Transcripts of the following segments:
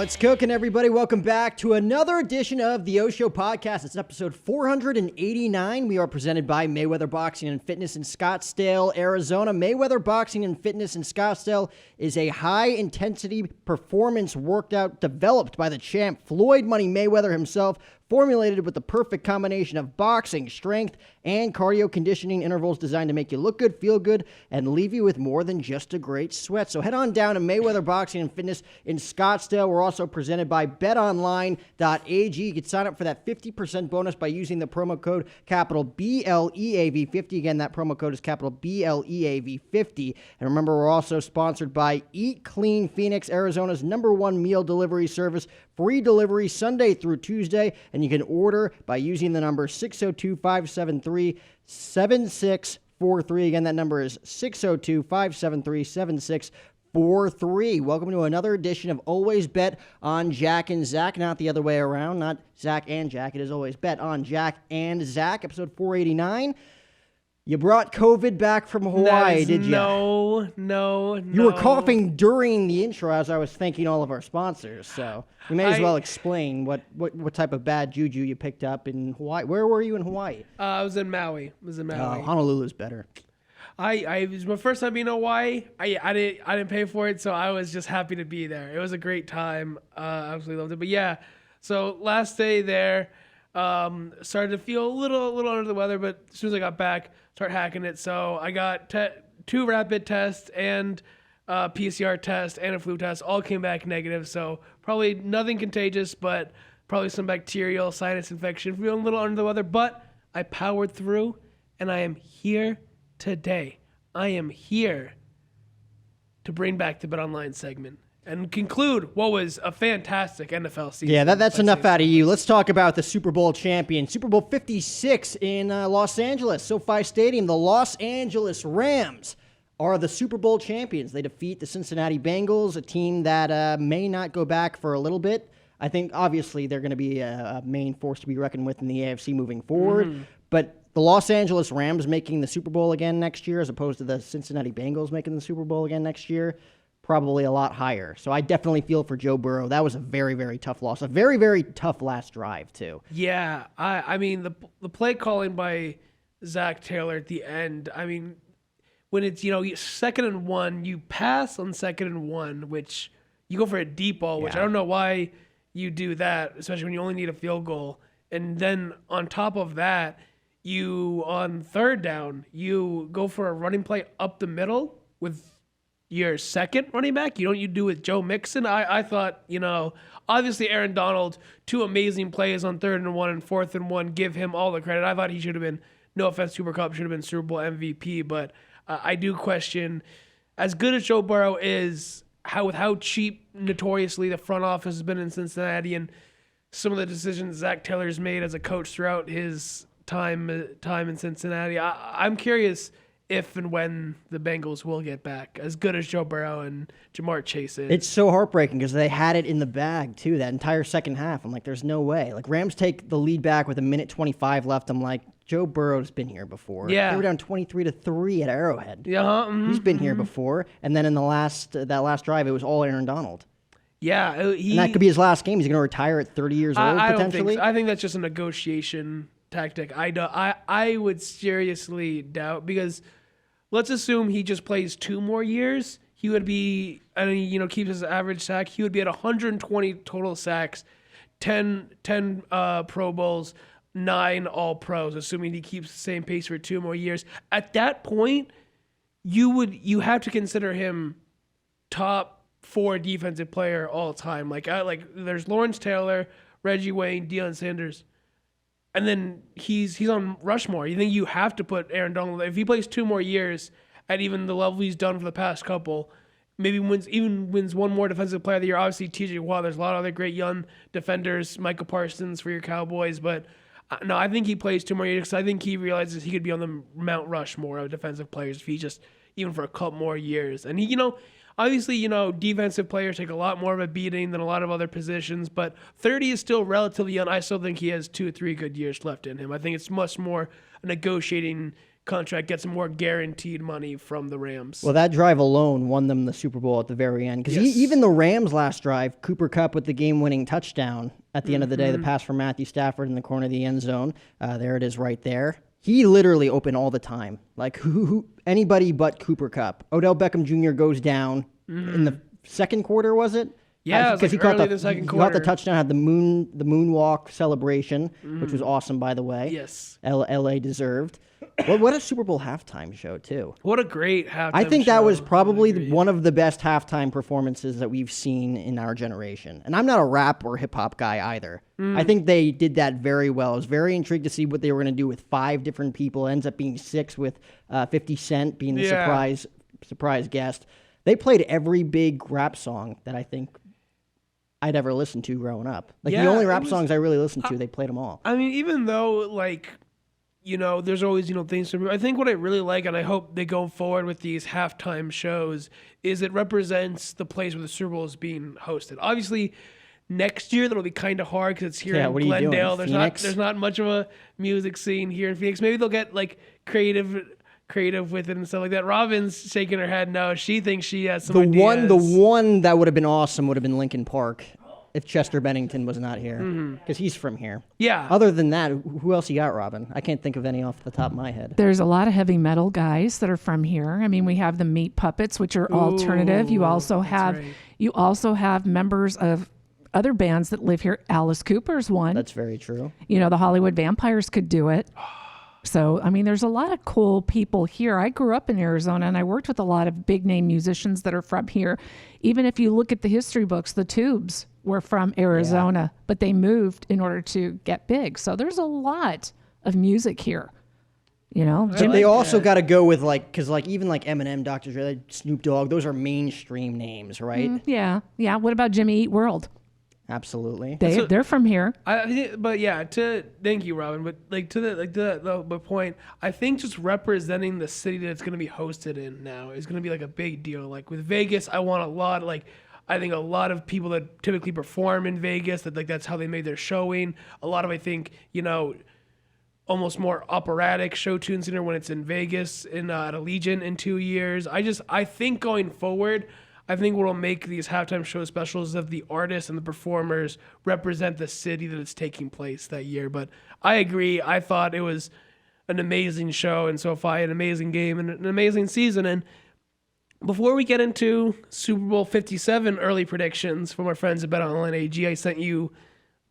What's cooking, everybody? Welcome back to another edition of the O Show podcast. It's episode 489. We are presented by Mayweather Boxing and Fitness in Scottsdale, Arizona. Mayweather Boxing and Fitness in Scottsdale is a high-intensity performance workout developed by the champ Floyd Money Mayweather himself, formulated with the perfect combination of boxing, strength, and cardio conditioning intervals designed to make you look good, feel good, and leave you with more than just a great sweat. So head on down to Mayweather Boxing and Fitness in Scottsdale. We're also presented by betonline.ag. You can sign up for that 50% bonus by using the promo code capital BLEAV50. Again, that promo code is capital BLEAV50. And remember, we're also sponsored by Eat Clean Phoenix, Arizona's #1 meal delivery service. Free delivery Sunday through Tuesday, and you can order by using the number 602-573-7643. Again, that number is 602-573-7643. Welcome to another edition of Always Bet on Jack and Zach, not the other way around, not Zach and Jack. It is Always Bet on Jack and Zach, episode 489. You brought COVID back from Hawaii, did you? No. You were coughing during the intro as I was thanking all of our sponsors, so we may as well explain what type of bad juju you picked up in Hawaii. Where were you in Hawaii? I was in Maui. Oh, Honolulu's better. It was my first time being in Hawaii. I didn't pay for it, so I was just happy to be there. It was a great time. Absolutely loved it. But yeah, so last day there, started to feel a little under the weather, but as soon as I got back, start hacking it. So I got 2 rapid tests and PCR test and a flu test. All came back negative. So probably nothing contagious, but probably some bacterial sinus infection. Feeling a little under the weather, but I powered through, and I am here today. I am here to bring back the Bet Online segment and conclude what was a fantastic NFL season. Yeah, that's enough out of you. Let's talk about the Super Bowl champion. Super Bowl 56 in Los Angeles, SoFi Stadium. The Los Angeles Rams are the Super Bowl champions. They defeat the Cincinnati Bengals, a team that may not go back for a little bit. I think, obviously, they're going to be a main force to be reckoned with in the AFC moving forward. But the Los Angeles Rams making the Super Bowl again next year as opposed to the Cincinnati Bengals making the Super Bowl again next year, probably a lot higher. So I definitely feel for Joe Burrow. That was a very, very tough loss. A very, very tough last drive, too. Yeah, I mean, the play calling by Zach Taylor at the end, I mean, when it's, 2nd and 1, you pass on 2nd and 1, which you go for a deep ball, which I don't know why you do that, especially when you only need a field goal. And then on top of that, you, on 3rd down, you go for a running play up the middle with your second running back. You do with Joe Mixon. I thought, obviously Aaron Donald, 2 amazing plays on 3rd and 1 and 4th and 1. Give him all the credit. I thought he should have been, no offense, Super Cup, should have been Super Bowl MVP. But I do question, as good as Joe Burrow is, how cheap notoriously the front office has been in Cincinnati, and some of the decisions Zach Taylor's made as a coach throughout his time in Cincinnati. I'm curious if and when the Bengals will get back, as good as Joe Burrow and Jamar Chase is. It's so heartbreaking because they had it in the bag, too, that entire second half. I'm like, there's no way. Like, Rams take the lead back with 1:25 left. I'm like, Joe Burrow's been here before. Yeah. They were down 23-3 at Arrowhead. Yeah, He's been here before. And then in that last drive, it was all Aaron Donald. Yeah. And that could be his last game. He's going to retire at 30 years old, potentially. I think that's just a negotiation tactic. I would seriously doubt, because let's assume he just plays 2 more years. He would be, and he keeps his average sack. He would be at 120 total sacks, 10 Pro Bowls, 9 All-Pros, assuming he keeps the same pace for 2 more years. At that point, you have to consider him top 4 defensive player all time. Like there's Lawrence Taylor, Reggie Wayne, Deion Sanders. And then he's on Rushmore. You think you have to put Aaron Donald. If he plays 2 more years at even the level he's done for the past couple, maybe wins 1 more Defensive Player of the Year. Obviously, TJ Watt. There's a lot of other great young defenders. Michael Parsons for your Cowboys. But no, I think he plays 2 more years because I think he realizes he could be on the Mount Rushmore of defensive players if he just, even for a couple more years. And he, obviously, defensive players take a lot more of a beating than a lot of other positions, but 30 is still relatively young. I still think he has 2 or 3 good years left in him. I think it's much more a negotiating contract gets more guaranteed money from the Rams. Well, that drive alone won them the Super Bowl at the very end. Because even the Rams' last drive, Cooper Kupp with the game-winning touchdown at the end of the day, the pass from Matthew Stafford in the corner of the end zone. There it is right there. He literally opened all the time. Like, anybody but Cooper Kupp. Odell Beckham Jr. goes down in the second quarter, was it? Yeah, because he caught the second quarter. He caught the touchdown, had the moonwalk celebration, which was awesome, by the way. Yes. L.A. deserved. What a Super Bowl halftime show, too. What a great halftime show. I think that was probably one of the best halftime performances that we've seen in our generation. And I'm not a rap or hip-hop guy either. I think they did that very well. I was very intrigued to see what they were going to do with 5 different people. It ends up being 6 with 50 Cent being the surprise guest. They played every big rap song that I think I'd ever listened to growing up. Like, the only rap songs I really listened to, they played them all. I mean, even though, like, there's always, things to... I think what I really like, and I hope they go forward with these halftime shows, is it represents the place where the Super Bowl is being hosted. Obviously, next year, that'll be kind of hard because it's here in Glendale. There's not much of a music scene here in Phoenix. Maybe they'll get, like, creative with it and stuff like that. Robin's shaking her head no. She thinks she has some ideas. The one that would have been awesome would have been Linkin Park if Chester Bennington was not here, because he's from here. Yeah. Other than that, who else you got, Robin? I can't think of any off the top of my head. There's a lot of heavy metal guys that are from here. I mean, we have the Meat Puppets, which are alternative. You also have members of other bands that live here. Alice Cooper's one. That's very true. The Hollywood Vampires could do it. So, I mean, there's a lot of cool people here. I grew up in Arizona, and I worked with a lot of big-name musicians that are from here. Even if you look at the history books, the Tubes were from Arizona, but they moved in order to get big. So there's a lot of music here. They also got to go with, because even Eminem, Dr. Dre, Snoop Dogg, those are mainstream names, right? Yeah. What about Jimmy Eat World? Absolutely. They're from here. Thank you, Robin. But the point, I think just representing the city that it's going to be hosted in now is going to be like a big deal. Like with Vegas, I want a lot. I think a lot of people that typically perform in Vegas, that's how they made their showing. A lot of, I think, almost more operatic show tunes when it's in Vegas at Allegiant in 2 years. I think going forward, I think what will make these halftime show specials is that the artists and the performers represent the city that it's taking place that year. But I agree. I thought it was an amazing show in SoFi, an amazing game, and an amazing season. And before we get into Super Bowl 57 early predictions from our friends at BetOnline AG, I sent you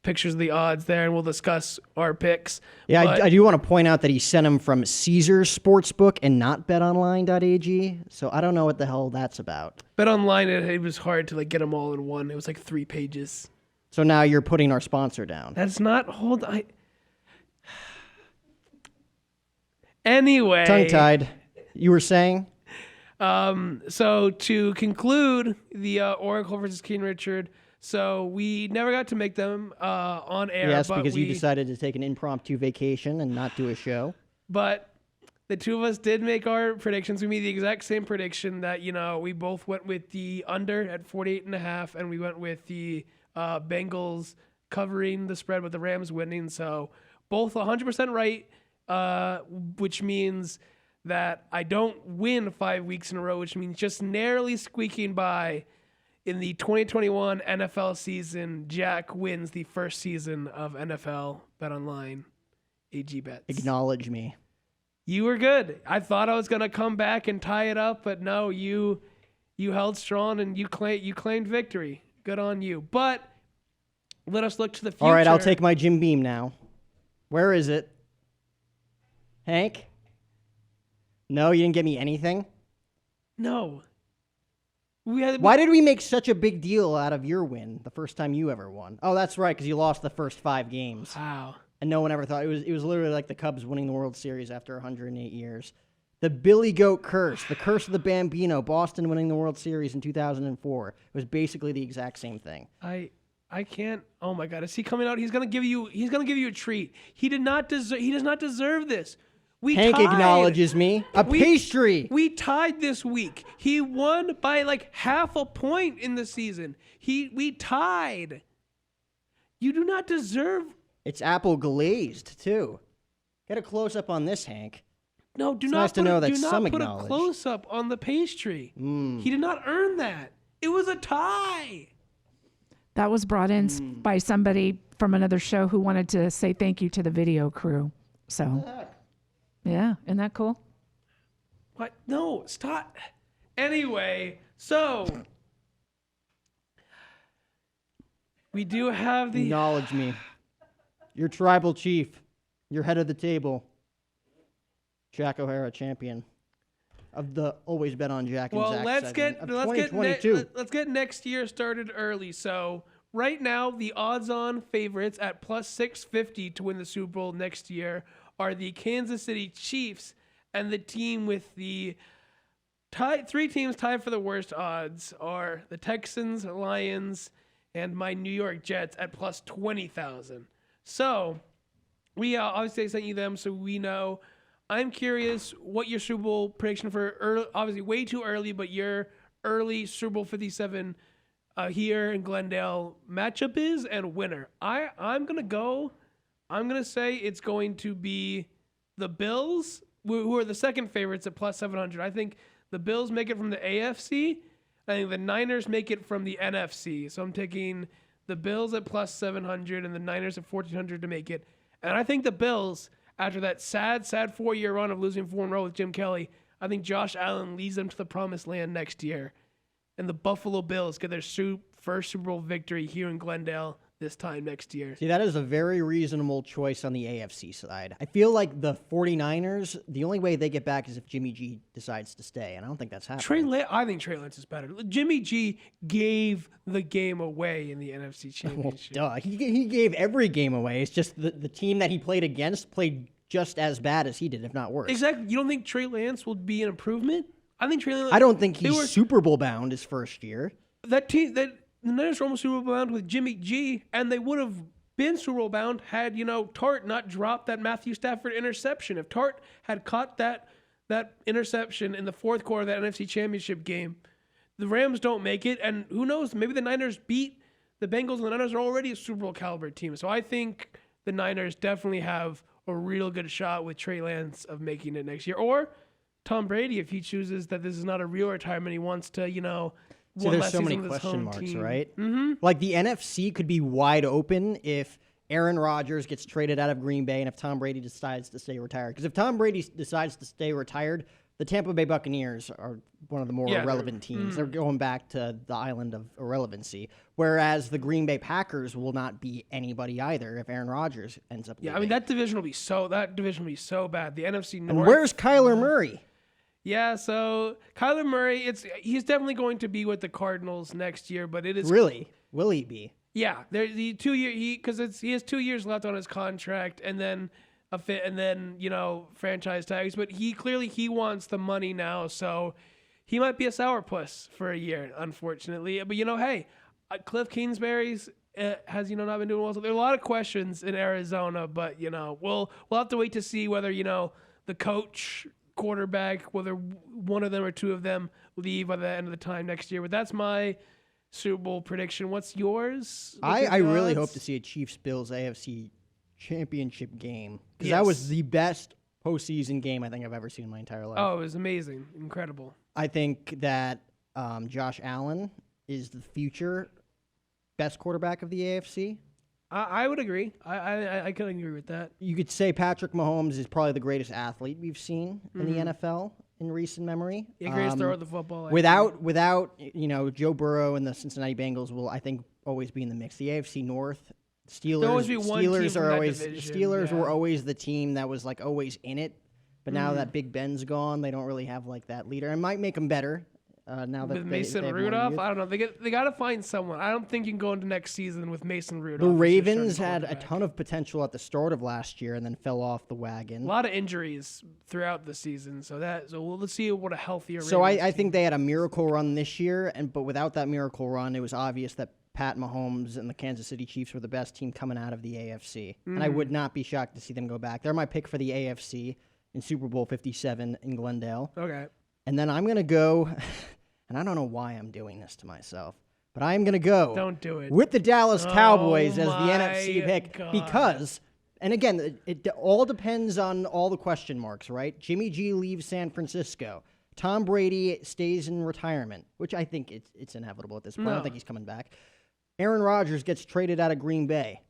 pictures of the odds there, and we'll discuss our picks. Yeah, I do want to point out that he sent them from Caesars Sportsbook and not betonline.ag, so I don't know what the hell that's about. BetOnline, it was hard to get them all in one. It was 3 pages. So now you're putting our sponsor down. That's not... Anyway. Tongue-tied. You were saying? So to conclude the Oracle versus King Richard... So we never got to make them on air. Yes, but because you decided to take an impromptu vacation and not do a show. But the two of us did make our predictions. We made the exact same prediction that, we both went with the under at 48.5, and we went with the Bengals covering the spread with the Rams winning. So both 100% right, which means that I don't win 5 weeks in a row, which means just narrowly squeaking by. In the 2021 NFL season, Jack wins the first season of NFL BetOnline AG Bets. Acknowledge me. You were good. I thought I was going to come back and tie it up, but no, you held strong and you claimed victory. Good on you. But let us look to the future. All right, I'll take my Jim Beam now. Where is it? Hank? No, you didn't get me anything? No. Why did we make such a big deal out of your win the first time you ever won? Oh, that's right, because you lost the first 5 games. Wow. And no one ever thought. It was literally like the Cubs winning the World Series after 108 years. The Billy Goat curse, the curse of the Bambino, Boston winning the World Series in 2004. It was basically the exact same thing. I can't. Oh my God, is he coming out? He's gonna give you a treat. He does not deserve this. Hank acknowledges me. Pastry. We tied this week. He won by half a point in the season. We tied. You do not deserve. It's apple glazed too. Get a close up on this, Hank. No, do It's not nice to put, know a, that do some not put a acknowledge. close-up on the pastry. He did not earn that. It was a tie. That was brought in by somebody from another show who wanted to say thank you to the video crew. So, yeah, isn't that cool? What? No, stop. Anyway, so we do have the... Acknowledge me. Your tribal chief. Your head of the table. Jack O'Hara, champion of the Always Bet on Jack and Well, Zach let's segment get of let's get 2022. let's get next year started early. So right now, the odds-on favorites at plus 650 to win the Super Bowl next year are the Kansas City Chiefs, and the team with the three teams tied for the worst odds are the Texans, Lions, and my New York Jets at plus 20,000. So we obviously sent you them, so we know. I'm curious what your Super Bowl prediction for early, obviously way too early, but your early Super Bowl 57 here in Glendale matchup is and winner. I'm gonna say it's going to be the Bills, who are the second favorites at plus 700. I think the Bills make it from the AFC. I think the Niners make it from the NFC. So I'm taking the Bills at plus 700 and the Niners at 1,400 to make it. And I think the Bills, after that sad 4-year run of losing 4 in a row with Jim Kelly, I think Josh Allen leads them to the promised land next year. And the Buffalo Bills get their first Super Bowl victory here in Glendale this time next year. See, that is a very reasonable choice on the AFC side. I feel like the 49ers, the only way they get back is if Jimmy G decides to stay, and I don't think that's happening. I think Trey Lance is better. Jimmy G gave the game away in the NFC Championship. Well, duh. He gave every game away. It's just the team that he played against played just as bad as he did, if not worse. Exactly. You don't think Trey Lance will be an improvement? I think Trey Lance... I don't think he's Super Bowl bound his first year. The Niners were almost Super Bowl bound with Jimmy G, and they would have been Super Bowl bound had, Tart not dropped that Matthew Stafford interception. If Tart had caught that interception in the fourth quarter of that NFC Championship game, the Rams don't make it, and who knows, maybe the Niners beat the Bengals, and the Niners are already a Super Bowl caliber team. So I think the Niners definitely have a real good shot with Trey Lance of making it next year. Or Tom Brady, if he chooses that this is not a real retirement, he wants to, So there's so many question marks, right? Mm-hmm. Like the NFC could be wide open if Aaron Rodgers gets traded out of Green Bay and if Tom Brady decides to stay retired. Because if Tom Brady decides to stay retired, the Tampa Bay Buccaneers are one of the more irrelevant teams. They're going back to the island of irrelevancy. Whereas the Green Bay Packers will not be anybody either if Aaron Rodgers ends up leaving. I mean, that division will be so bad. The NFC North. And where's Kyler Murray? Yeah, so Kyler Murray, he's definitely going to be with the Cardinals next year, but it is Really? Will he be? Yeah, there's the 2 year he has 2 years left on his contract, and then franchise tags. But he wants the money now, so he might be a sourpuss for a year, unfortunately. But hey, Cliff Kingsbury's has not been doing well. So there are a lot of questions in Arizona, but we'll have to wait to see whether the coach, quarterback, whether one of them or two of them leave by the end of the time next year. But that's my Super Bowl prediction. What's yours? I really hope to see a Chiefs-Bills AFC Championship game because that was the best postseason game I think I've ever seen in my entire life. Oh, it was amazing. Incredible. I think that Josh Allen is the future best quarterback of the AFC. I would agree. I could agree with that. You could say Patrick Mahomes is probably the greatest athlete we've seen in the NFL in recent memory. Yeah, greatest thrower of the football. Without Joe Burrow and the Cincinnati Bengals will, I think, always be in the mix. The AFC North, Steelers were always the team that was like always in it. But now that Big Ben's gone, they don't really have like that leader. It might make them better. Now that with Mason Rudolph, I don't know. They got to find someone. I don't think you can go into next season with Mason Rudolph. The Ravens had a ton of potential at the start of last year and then fell off the wagon. A lot of injuries throughout the season, so let's see what a healthier. So I think they had a miracle run this year, but without that miracle run, it was obvious that Pat Mahomes and the Kansas City Chiefs were the best team coming out of the AFC, and I would not be shocked to see them go back. They're my pick for the AFC in Super Bowl 57 in Glendale. Okay, and then I'm gonna go. And I don't know why I'm doing this to myself, but I'm going to go Don't do it. with the Dallas Cowboys as the NFC pick because And again, it all depends on all the question marks, right? Jimmy G leaves San Francisco. Tom Brady stays in retirement, which I think it's inevitable at this point. I don't think he's coming back. Aaron Rodgers gets traded out of Green Bay.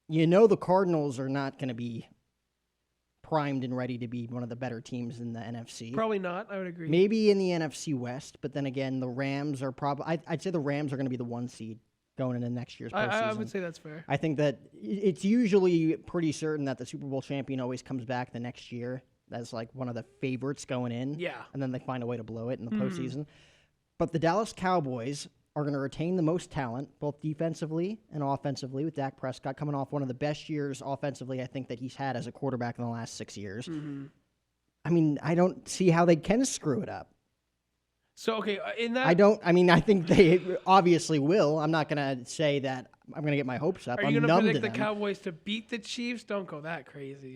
You know the Cardinals are not going to be primed and ready to be one of the better teams in the NFC. Probably not. I would agree. Maybe in the NFC West, but then again, the Rams are probably... I'd say the Rams are going to be the 1 seed going into next year's postseason. I would say that's fair. I think that it's usually pretty certain that the Super Bowl champion always comes back the next year as like one of the favorites going in. Yeah. And then they find a way to blow it in the postseason. But the Dallas Cowboys are going to retain the most talent, both defensively and offensively, with Dak Prescott coming off one of the best years offensively I think that he's had as a quarterback in the last 6 years. I mean, I don't see how they can screw it up. So, okay, in that... I think they obviously will. I'm not going to say that I'm going to get my hopes up. Are you going to predict the Cowboys to beat the Chiefs? Don't go that crazy.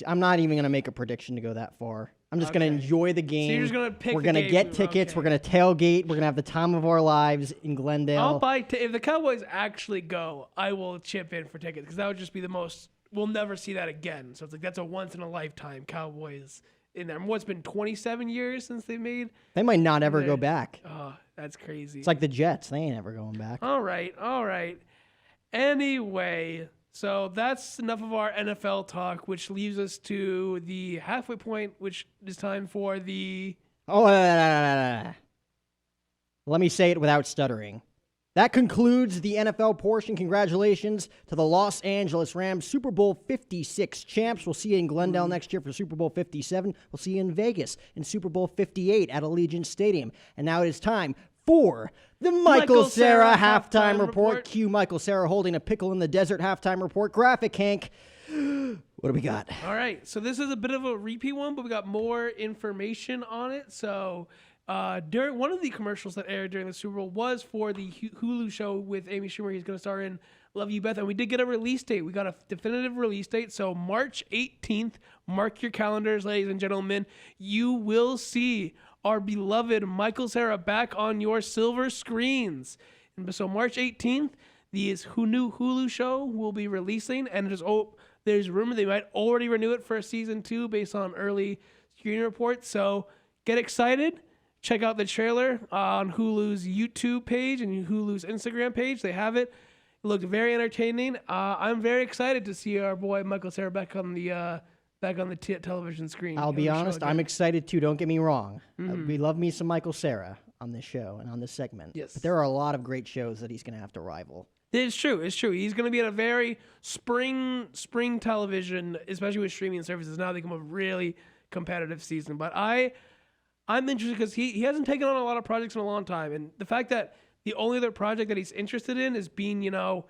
I'm not even going to make a prediction to go that far. I'm just going to enjoy the game. So you're just going to pick We're going to get tickets. We're going to tailgate. We're going to have the time of our lives in Glendale. I'll buy... if the Cowboys actually go, I will chip in for tickets because that would just be the most... We'll never see that again. So it's like that's a once-in-a-lifetime Cowboys... in there. What's been 27 years since they made? They might not ever go back. Oh, that's crazy. It's like the Jets. They ain't ever going back. All right. Anyway, so that's enough of our NFL talk, which leaves us to the halfway point, which is time for the... Let me say it without stuttering. That concludes the NFL portion. Congratulations to the Los Angeles Rams, Super Bowl 56 champs. We'll see you in Glendale next year for Super Bowl 57. We'll see you in Vegas in Super Bowl 58 at Allegiant Stadium. And now it is time for the Michael Cera halftime report. Cue Michael Cera holding a pickle in the desert halftime report. Graphic, Hank. What do we got? All right. So this is a bit of a repeat one, but we got more information on it. So... during one of the commercials that aired during the Super Bowl was for the Hulu show with Amy Schumer. He's going to star in Love You, Beth. And we did get a release date. We got a definitive release date. So March 18th, mark your calendars, ladies and gentlemen. You will see our beloved Michael Cera back on your silver screens. And so March 18th, the new Hulu show will be releasing. And there's rumor they might already renew it for season 2 based on early screening reports. So get excited. Check out the trailer on Hulu's YouTube page and Hulu's Instagram page. They have it. It looked very entertaining. I'm very excited to see our boy Michael Cera back on the television screen. I'll be honest, I'm excited too. Don't get me wrong. We love me some Michael Cera on this show and on this segment. Yes. But there are a lot of great shows that he's going to have to rival. It's true. He's going to be at a very spring television, especially with streaming services. Now they become a really competitive season. But I'm interested because he hasn't taken on a lot of projects in a long time. And the fact that the only other project that he's interested in is being, in a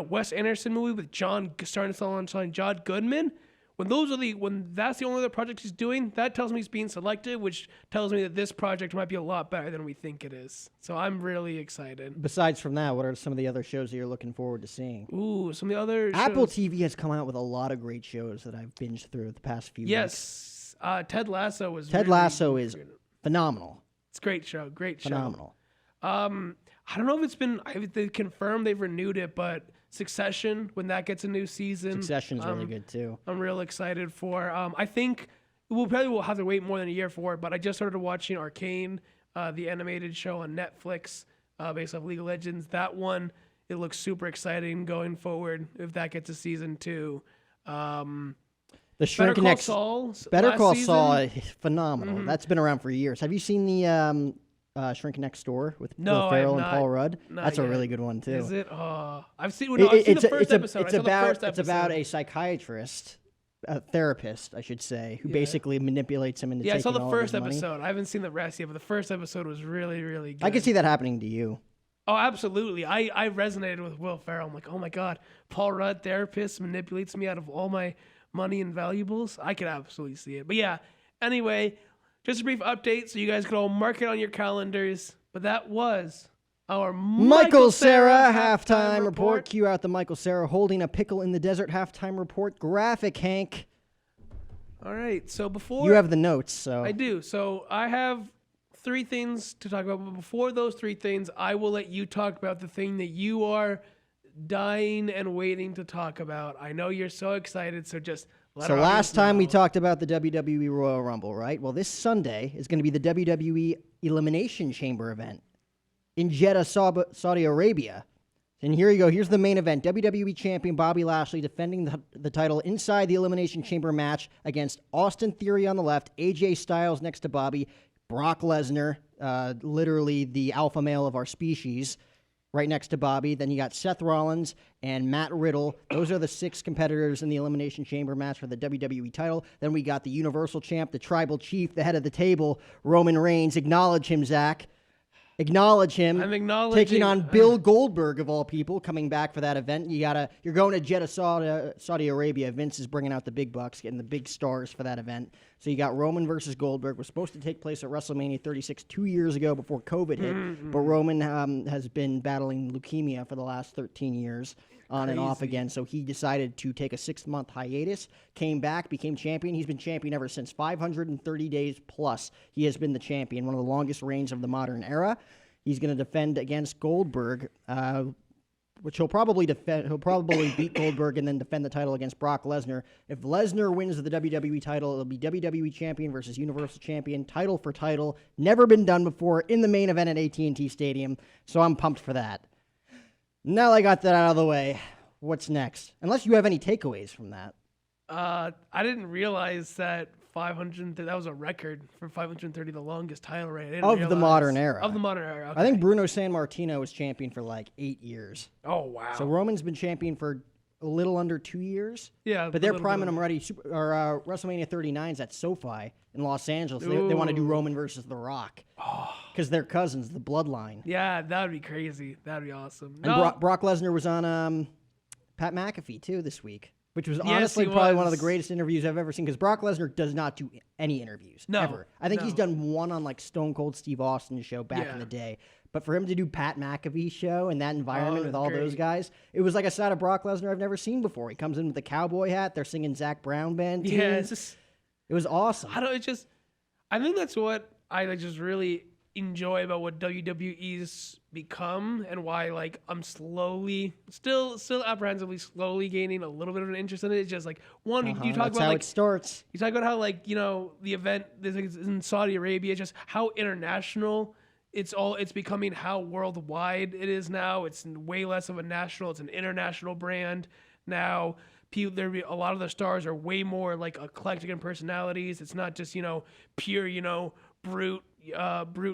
Wes Anderson movie with John Goodman. When that's the only other project he's doing, that tells me he's being selected, which tells me that this project might be a lot better than we think it is. So I'm really excited. Besides from that, what are some of the other shows that you're looking forward to seeing? Ooh, some of the other Apple shows. TV has come out with a lot of great shows that I've binged through the past few weeks. Yes. Ted Lasso is phenomenal. It's a great show. Phenomenal. I don't know if they confirmed they've renewed it, but Succession, when that gets a new season. Succession's really good too. I'm real excited for. I think we'll have to wait more than a year for it, but I just started watching Arcane, the animated show on Netflix based off League of Legends. That one, it looks super exciting going forward if that gets a season 2. The Shrink Next Saul. Better Call Saul is phenomenal. That's been around for years. Have you seen the Shrink Next Door with Will Ferrell and Paul Rudd? That's a really good one too. Is it? I've seen the first episode. It's about a psychiatrist, a therapist, I should say, who basically manipulates him into taking all of his money. I saw the first episode. I haven't seen the rest yet, but the first episode was really, really good. I could see that happening to you. Oh, absolutely. I resonated with Will Ferrell. I'm like, oh my God, Paul Rudd, therapist, manipulates me out of all my money and valuables. I could absolutely see it. But yeah, anyway, just a brief update so you guys can all mark it on your calendars. But that was our Michael Cera halftime report. Cue out the Michael Cera holding a pickle in the desert halftime report graphic, Hank. All right, so before... You have the notes, so... I do. So I have 3 things to talk about. But before those 3 things, I will let you talk about the thing that you are dying and waiting to talk about. I know you're so excited, so just let So our last audience time we know. talked about the WWE Royal Rumble, right? Well, this Sunday is going to be the WWE Elimination Chamber event in Jeddah, Saudi Arabia. And here you go. Here's the main event. WWE Champion Bobby Lashley defending the title inside the Elimination Chamber match against Austin Theory on the left, AJ Styles next to Bobby, Brock Lesnar, literally the alpha male of our species, right next to Bobby. Then you got Seth Rollins and Matt Riddle. Those are the 6 competitors in the Elimination Chamber match for the WWE title. Then we got the Universal Champ, the Tribal Chief, the head of the table, Roman Reigns. Acknowledge him, Zach. Acknowledge him. I'm acknowledging. Taking on Bill Goldberg, of all people, coming back for that event. You're going to Jeddah, Saudi Arabia. Vince is bringing out the big bucks, getting the big stars for that event. So you got Roman versus Goldberg. Was supposed to take place at WrestleMania 36 2 years ago before COVID hit. But Roman has been battling leukemia for the last 13 years, on and off again. So he decided to take a 6-month hiatus, came back, became champion. He's been champion ever since. 530 days plus he has been the champion, one of the longest reigns of the modern era. He's going to defend against Goldberg, which he'll probably defend. He'll probably beat Goldberg and then defend the title against Brock Lesnar. If Lesnar wins the WWE title, it'll be WWE Champion versus Universal Champion, title for title. Never been done before in the main event at AT&T Stadium, so I'm pumped for that. Now that I got that out of the way, what's next? Unless you have any takeaways from that. I didn't realize that 530. That was a record for 530, the longest title reign. I didn't Of the realize- modern era. Of the modern era. Okay. I think Bruno Sammartino was champion for like 8 years. Oh wow. So Roman's been champion for a little under 2 years. Yeah, But a they're little priming bit. him ready. WrestleMania 39's at SoFi in Los Angeles. They want to do Roman versus The Rock. Because they're cousins, the bloodline. Yeah, that would be crazy. That would be awesome. And Brock Lesnar was on Pat McAfee, too, this week. Which was honestly he probably one of the was. greatest interviews I've ever seen. Because Brock Lesnar does not do any interviews. No, Ever. I think he's no. done one on like Stone Cold Steve Austin's show back in Yeah. the day. But for him to do Pat McAfee's show in that environment with that's all those great. guys, it was like a side of Brock Lesnar I've never seen before. He comes in with the cowboy hat. They're singing Zach Brown Band tunes. Yeah, it's just It was awesome. I think that's what I like just really enjoy about what WWE's become and why like I'm slowly still apprehensively slowly gaining a little bit of an interest in it. It's just like one you talk That's about how like it starts. you talk about how like, you know, the event this is in Saudi Arabia, just how international it's becoming, how worldwide it is now. It's way less of a national, it's an international brand now. A lot of the stars are way more like eclectic in personalities. It's not just, you know, pure, you know, brute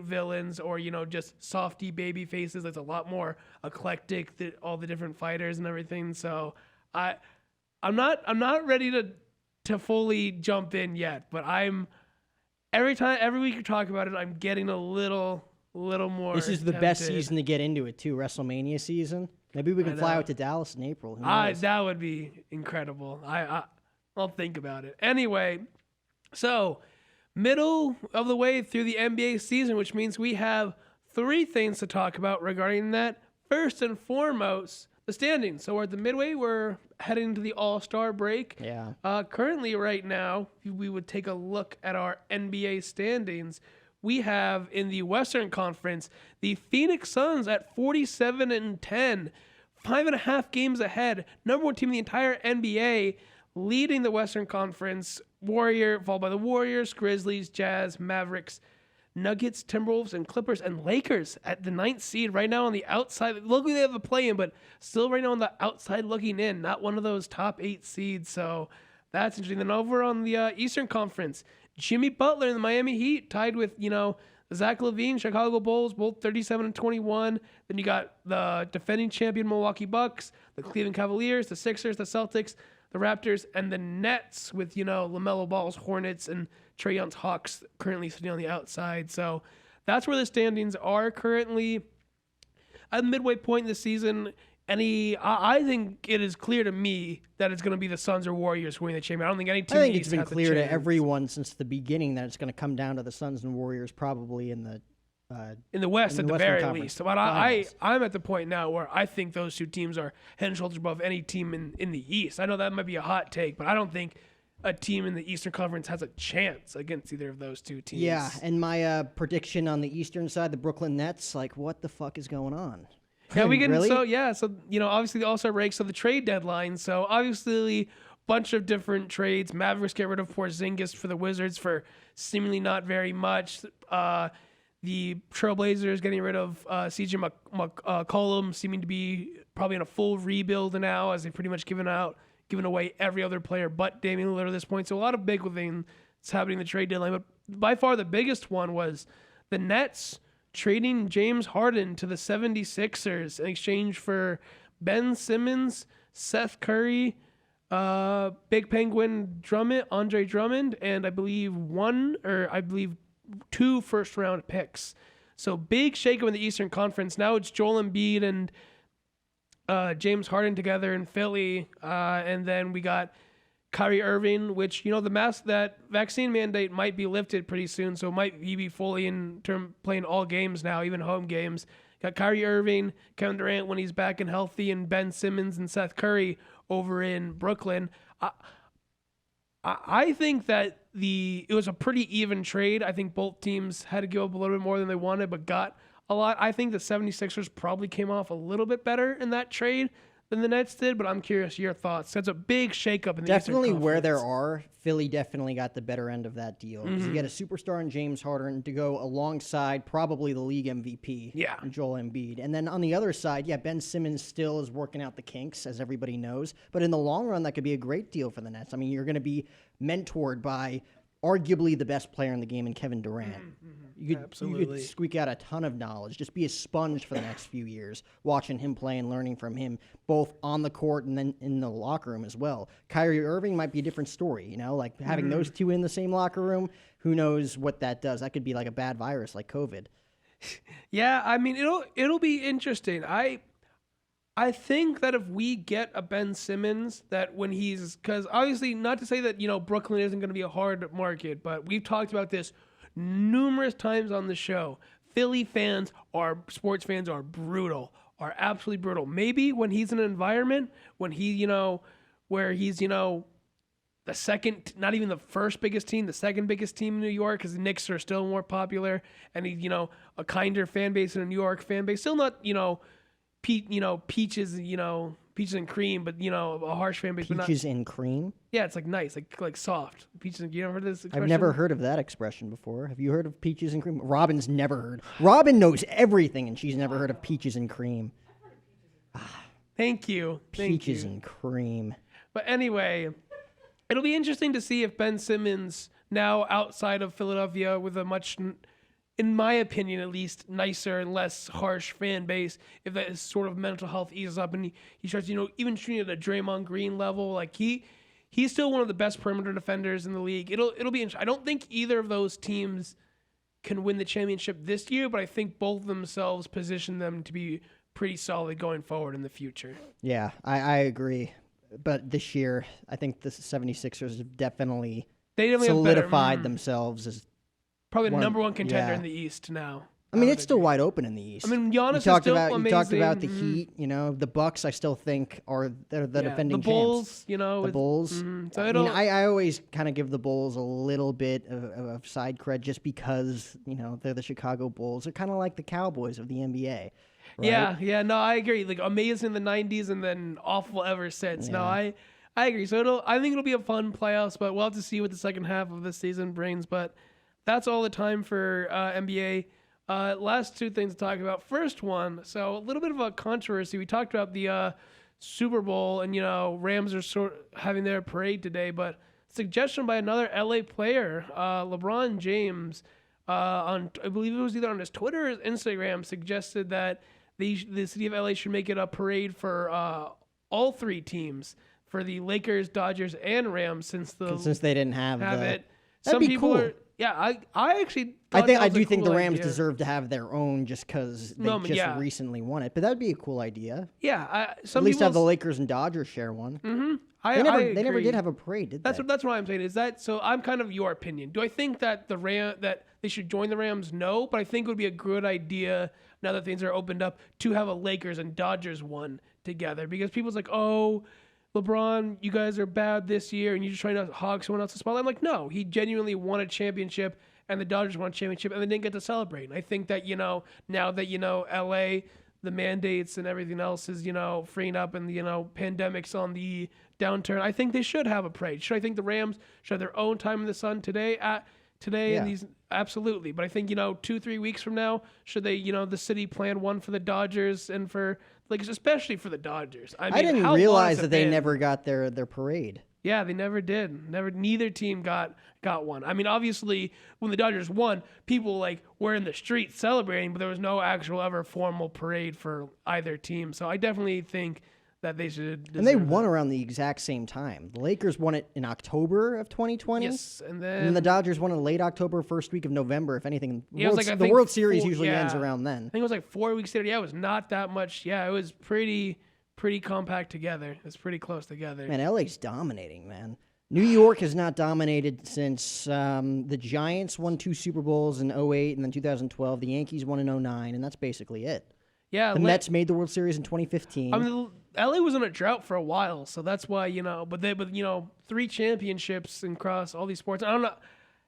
villains or, you know, just softy baby faces. It's a lot more eclectic, all the different fighters and everything. So I'm not ready to fully jump in yet, but every week you talk about it, I'm getting a little more. This is the best tempted. season to get into it, too. WrestleMania season. Maybe we can fly know. out to Dallas in April. Who knows? That would be incredible. I'll think about it. Anyway, so middle of the way through the NBA season, which means we have 3 things to talk about regarding that. First and foremost, the standings. So we're at the midway. We're heading into the All-Star break. Yeah. Currently, right now, if we would take a look at our NBA standings. We have in the Western Conference the Phoenix Suns at 47-10, 5.5 games ahead, number 1 team in the entire NBA, leading the Western Conference. Followed by the Warriors, Grizzlies, Jazz, Mavericks, Nuggets, Timberwolves, and Clippers, and Lakers at the 9th seed right now on the outside. Luckily, they have a play-in, but still right now on the outside looking in, not one of those top 8 seeds. So that's interesting. Then over on the Eastern Conference, Jimmy Butler and the Miami Heat tied with, you know, Zach LaVine, Chicago Bulls, both 37-21. Then you got the defending champion Milwaukee Bucks, the Cleveland Cavaliers, the Sixers, the Celtics, the Raptors, and the Nets with, you know, LaMelo Ball's Hornets and Trae Young's Hawks currently sitting on the outside. So that's where the standings are currently at the midway point in the season. I think it is clear to me that it's going to be the Suns or Warriors winning the championship. I don't think any team. I think it's been has a clear to chance. everyone since the beginning that it's going to come down to the Suns and Warriors probably in the West in at the the Western very Conference least. But Finals. I'm at the point now where I think those 2 teams are head and shoulders above any team in the East. I know that might be a hot take, but I don't think a team in the Eastern Conference has a chance against either of those 2 teams. Yeah, and my prediction on the Eastern side, the Brooklyn Nets, like what the fuck is going on? Yeah, we can. Really? So obviously the All-Star break, so the trade deadline. So obviously, bunch of different trades. Mavericks get rid of Porzingis for the Wizards for seemingly not very much. The Trailblazers getting rid of CJ McCollum, seeming to be probably in a full rebuild now, as they've pretty much given away every other player but Damian Lillard at this point. So a lot of big things happening in the trade deadline. But by far the biggest one was the Nets trading James Harden to the 76ers in exchange for Ben Simmons, Seth Curry, Big Penguin Andre Drummond, and I believe 2 first-round picks. So big shakeup in the Eastern Conference. Now it's Joel Embiid and James Harden together in Philly, and then we got Kyrie Irving, which that vaccine mandate might be lifted pretty soon, so might he be fully playing all games now, even home games. Got Kyrie Irving, Kevin Durant when he's back and healthy, and Ben Simmons and Seth Curry over in Brooklyn. I think that it was a pretty even trade. I think both teams had to give up a little bit more than they wanted, but got a lot. I think the 76ers probably came off a little bit better in that trade than the Nets did, but I'm curious your thoughts. That's a big shakeup in the Definitely Eastern where Conference. there are, Philly definitely got the better end of that deal. 'Cause you get a superstar in James Harden to go alongside probably the league MVP, Joel Embiid. And then on the other side, Ben Simmons still is working out the kinks, as everybody knows. But in the long run, that could be a great deal for the Nets. I mean, you're going to be mentored by arguably the best player in the game in Kevin Durant. You could squeak out a ton of knowledge. Just be a sponge for the next few years, watching him play and learning from him, both on the court and then in the locker room as well. Kyrie Irving might be a different story, like having those two in the same locker room. Who knows what that does? That could be like a bad virus, like COVID. Yeah, I mean, it'll be interesting. I think that if we get a Ben Simmons, that when because obviously not to say that, Brooklyn isn't going to be a hard market, but we've talked about this numerous times on the show. Philly sports fans are brutal, are absolutely brutal. Maybe when he's in an environment, when where he's, the second, not even the first biggest team, the second biggest team in New York, because the Knicks are still more popular, and he's, a kinder fan base and a New York fan base, still not, peaches and cream, but a harsh fan base. Peaches and cream? Yeah, it's like nice, like soft. Peaches and, you ever heard of this expression? I've never heard of that expression before. Have you heard of peaches and cream? Robin's never heard. Robin knows everything, and she's never heard of peaches and cream. Thank you. Peaches and cream. But anyway, it'll be interesting to see if Ben Simmons, now outside of Philadelphia with a much, in my opinion at least, nicer and less harsh fan base, if that sort of mental health eases up and he starts, even shooting at a Draymond Green level, like he's still one of the best perimeter defenders in the league. It'll be interesting. I don't think either of those teams can win the championship this year, but I think both of themselves position them to be pretty solid going forward in the future. Yeah, I agree. But this year, I think the 76ers have definitely solidified themselves as probably the number one contender in the East now. I mean, it's still wide open in the East. I mean, Giannis is still amazing. You talked about the Heat, the Bucks, I still think they're the defending champs. The Bulls, the Bulls. So I always kind of give the Bulls a little bit of side cred just because, they're the Chicago Bulls. They're kind of like the Cowboys of the NBA. Right? Yeah, no, I agree. Like amazing in the 90s and then awful ever since. Yeah. No, I agree. So I think it'll be a fun playoffs, but we'll have to see what the second half of the season brings. But that's all the time for NBA. Last two things to talk about. First one, so a little bit of a controversy. We talked about the Super Bowl and, Rams are sort of having their parade today, but suggestion by another LA player, LeBron James, I believe it was either on his Twitter or his Instagram, suggested that the city of LA should make it a parade for all three teams, for the Lakers, Dodgers, and Rams, since they didn't have it. Some be people cool. I actually I do think the Rams deserve to have their own just because they recently won it. But that'd be a cool idea. Yeah, at least have the Lakers and Dodgers share one. Mm-hmm. They never did have a parade, did they? That's what I'm saying. Is that so? I'm kind of your opinion. Do I think that that they should join the Rams? No, but I think it would be a good idea now that things are opened up to have a Lakers and Dodgers one together, because people's like, oh, LeBron, you guys are bad this year and you're just trying to hog someone else's spotlight. I'm like, no, he genuinely won a championship and the Dodgers won a championship and they didn't get to celebrate. And I think that, now that, LA, the mandates and everything else is, freeing up and the, pandemic's on the downturn, I think they should have a parade. Should I think the Rams should have their own time in the sun today? Yeah. And these, absolutely. But I think, 2-3 weeks from now, should they, the city plan one for the Dodgers and for, especially for the Dodgers. I mean, didn't how long realize has that it they been? never got their parade. Yeah, they never did. Neither team got one. I mean, obviously, when the Dodgers won, people were in the street celebrating, but there was no actual ever formal parade for either team. So I definitely think that they should. And they won around the exact same time. The Lakers won it in October of 2020. Yes, and And then the Dodgers won in late October, first week of November, if anything. Yeah, it was I the think, World Series four- usually yeah. ends around then. I think it was 4 weeks later. Yeah, it was not that much. Yeah, it was pretty compact together. It's pretty close together. Man, LA's dominating, man. New York has not dominated since the Giants won 2 Super Bowls in 2008 and then 2012. The Yankees won in 2009, and that's basically it. Yeah, The Mets made the World Series in 2015. I mean, LA was in a drought for a while, so that's why but 3 championships across all these sports. I don't know,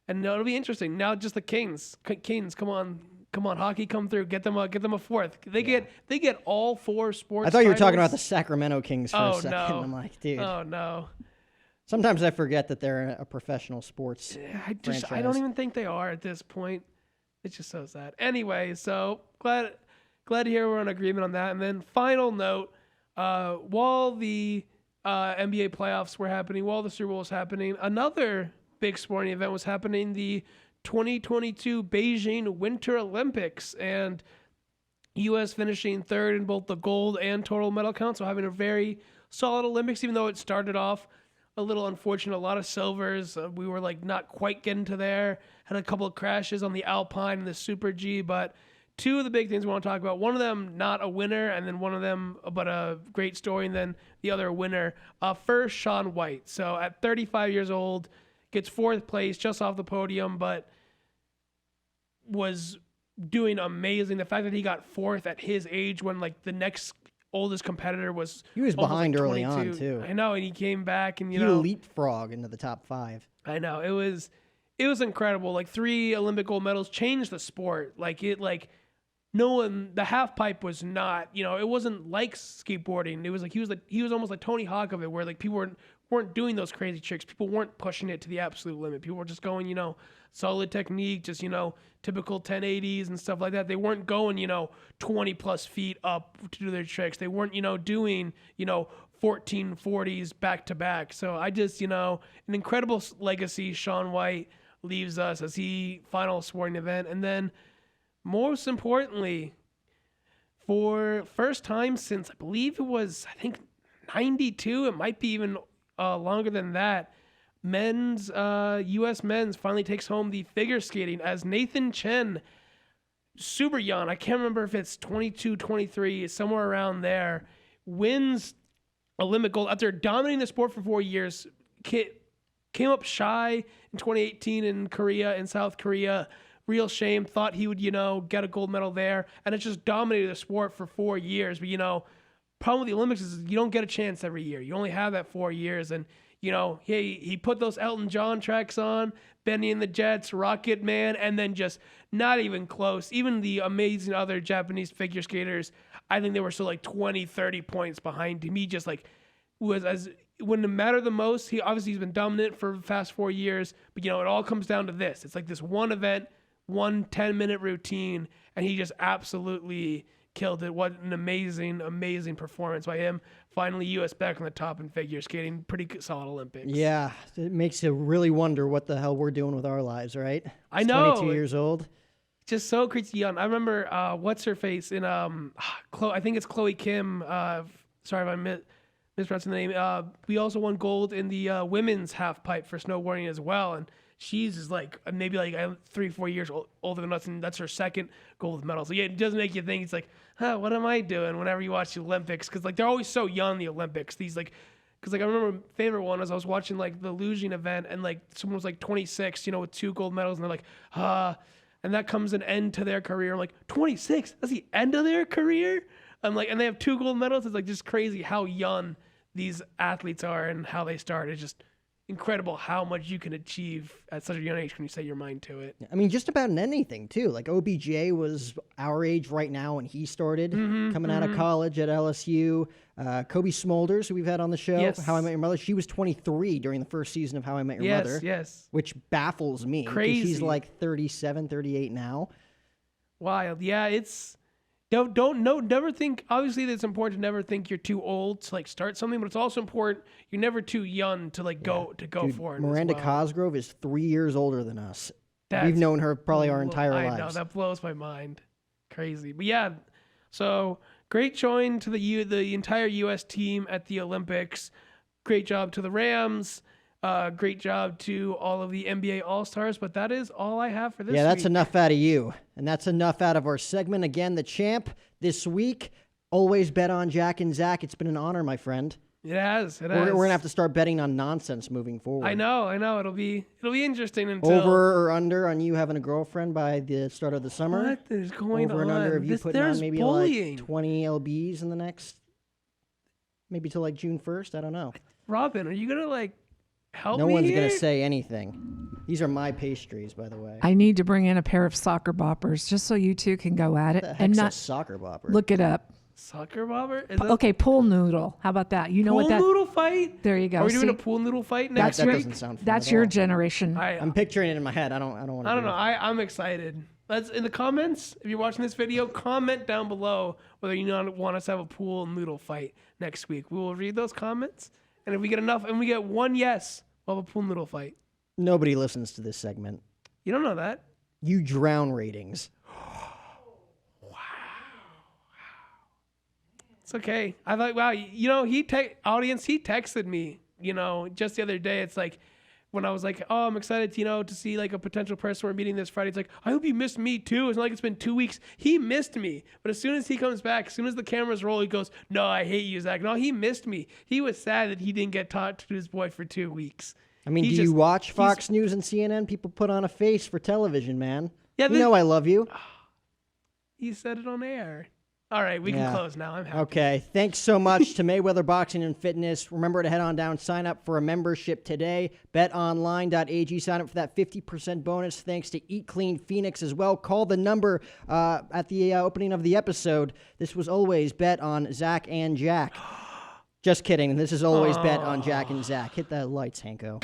and it'll be interesting. Now, just the Kings, come on, hockey, come through, get them a fourth. They get all 4 sports. I thought you were talking titles. about the Sacramento Kings for a second. No. I'm like, dude. Oh no. Sometimes I forget that they're a professional sports I franchise. don't even think they are at this point. It's just so sad. Anyway, so glad to hear we're in agreement on that. And then final note, while the NBA playoffs were happening, while the Super Bowl was happening, another big sporting event was happening, the 2022 Beijing Winter Olympics, and U.S. finishing third in both the gold and total medal count, so having a very solid Olympics, even though it started off a little unfortunate. A lot of silvers. We were not quite getting to there. Had a couple of crashes on the Alpine and the Super G, but 2 of the big things we want to talk about. One of them not a winner, and then one of them but a great story, and then the other a winner. First, Shaun White. So at 35 years old, gets 4th place just off the podium, but was doing amazing. The fact that he got 4th at his age when the next oldest competitor was He was almost behind early 22. on, too. I know, and he came back and He leapfrog into the top 5. I know, it was incredible. 3 Olympic gold medals changed the sport. No one, the half pipe was not, it wasn't like skateboarding. It was he was almost like Tony Hawk of it, where people weren't doing those crazy tricks. People weren't pushing it to the absolute limit. People were just going, solid technique, just, typical 1080s and stuff like that. They weren't going, 20 plus feet up to do their tricks. They weren't, doing, 1440s back to back. So I just, an incredible legacy Shaun White leaves us as he final sporting event. And then most importantly, for first time since I believe it was, 92, it might be even longer than that, U.S. men's finally takes home the figure skating as Nathan Chen, super young, I can't remember if it's 22, 23, somewhere around there, wins Olympic gold after dominating the sport for 4 years. Came up shy in 2018 in South Korea. Real shame. Thought he would, get a gold medal there. And it's just dominated the sport for 4 years. But, problem with the Olympics is you don't get a chance every year. You only have that 4 years. And, he put those Elton John tracks on, Benny and the Jets, Rocket Man, and then just not even close. Even the amazing other Japanese figure skaters, I think they were still 20, 30 points behind him. He just was as when it mattered the most. He's been dominant for the past 4 years, but it all comes down to this. It's this one event, 1 10-minute routine, and he just absolutely killed it. What an amazing, amazing performance by him. Finally, U.S. back on the top in figure skating. Pretty solid Olympics. Yeah, it makes you really wonder what the hell we're doing with our lives, right? I know. 22 years old. Just so crazy young. I remember what's her face in I think it's Chloe Kim. Sorry if I'm mispronouncing the name. We also won gold in the women's half pipe for snowboarding as well, and she's just maybe 3-4 years older than us, and that's her second gold medal. So yeah, it does make you think. It's what am I doing whenever you watch the Olympics? Because they're always so young, the Olympics. These because I remember my favorite one was I was watching the lugeing event, and someone was 26, with 2 gold medals, and they're and that comes an end to their career. I'm 26? That's the end of their career? I'm and they have 2 gold medals. It's just crazy how young these athletes are and how they start. It's just incredible how much you can achieve at such a young age when you set your mind to it. I mean, just about in anything, too. Like, OBJ was our age right now when he started coming out of college at LSU. Kobe Smulders, who we've had on the show, Yes. How I Met Your Mother, she was 23 during the first season of How I Met Your Mother. Yes. Which baffles me. 'Cause Crazy. she's like 37, 38 now. Wild. Yeah, it's never think, obviously it's important to never think you're too old to like start something, but it's also important you're never too young to like go Dude, for it. Miranda as well. Cosgrove is 3 years older than us. That's We've known her probably our entire I lives. know, that blows my mind. Crazy. But yeah, so great showing to the entire U.S. team at the Olympics. Great job to the Rams. Great job to all of the NBA All-Stars. But that is all I have for this Yeah, that's week. enough out of you. And that's enough out of our segment. Again, the champ this week. Always bet on Jack and Zach. It's been an honor, my friend. It has. We're going to have to start betting on nonsense moving forward. I know. It'll be interesting until Over or under on you having a girlfriend by the start of the summer? What is going Over on? and under of you putting There's on maybe bullying. like 20 LBs in the next, maybe till like June 1st? I don't know. Robin, are you gonna like help No me one's here? going to say anything. These are my pastries, by the way. I need to bring in a pair of soccer boppers just so you two can go at it What the and heck's a not soccer bopper? look it up. Soccer bobber? Is that Okay, pool noodle. How about that? You know pool what that? noodle fight? There you go. Are we doing See? a pool noodle fight that next that week? doesn't sound fun That's at your all. generation. I'm picturing it in my head. I don't want to I don't know. I'm excited. Let's in the comments. If you're watching this video, comment down below whether you want us to have a pool noodle fight next week. We will read those comments, and if we get enough, and we get one yes, we'll have a pool noodle fight. Nobody listens to this segment. You don't know that. You drown ratings. It's okay. I thought, wow, he texted me, just the other day. It's like when I was like, oh, I'm excited, to see like a potential person we're meeting this Friday. It's like, I hope you missed me too. It's not like it's been 2 weeks. He missed me. But as soon as he comes back, as soon as the cameras roll, he goes, no, I hate you, Zach. No, he missed me. He was sad that he didn't get talked to his boy for 2 weeks. I mean, do you watch Fox News and CNN? People put on a face for television, man. Yeah, you know I love you. He said it on air. All right, we can close now. I'm happy. Okay, thanks so much to Mayweather Boxing and Fitness. Remember to head on down, sign up for a membership today. BetOnline.ag, sign up for that 50% bonus. Thanks to Eat Clean Phoenix as well. Call the number at the opening of the episode. This was always Bet on Zach and Jack. Just kidding. This is always Bet on Jack and Zach. Hit the lights, Hanko.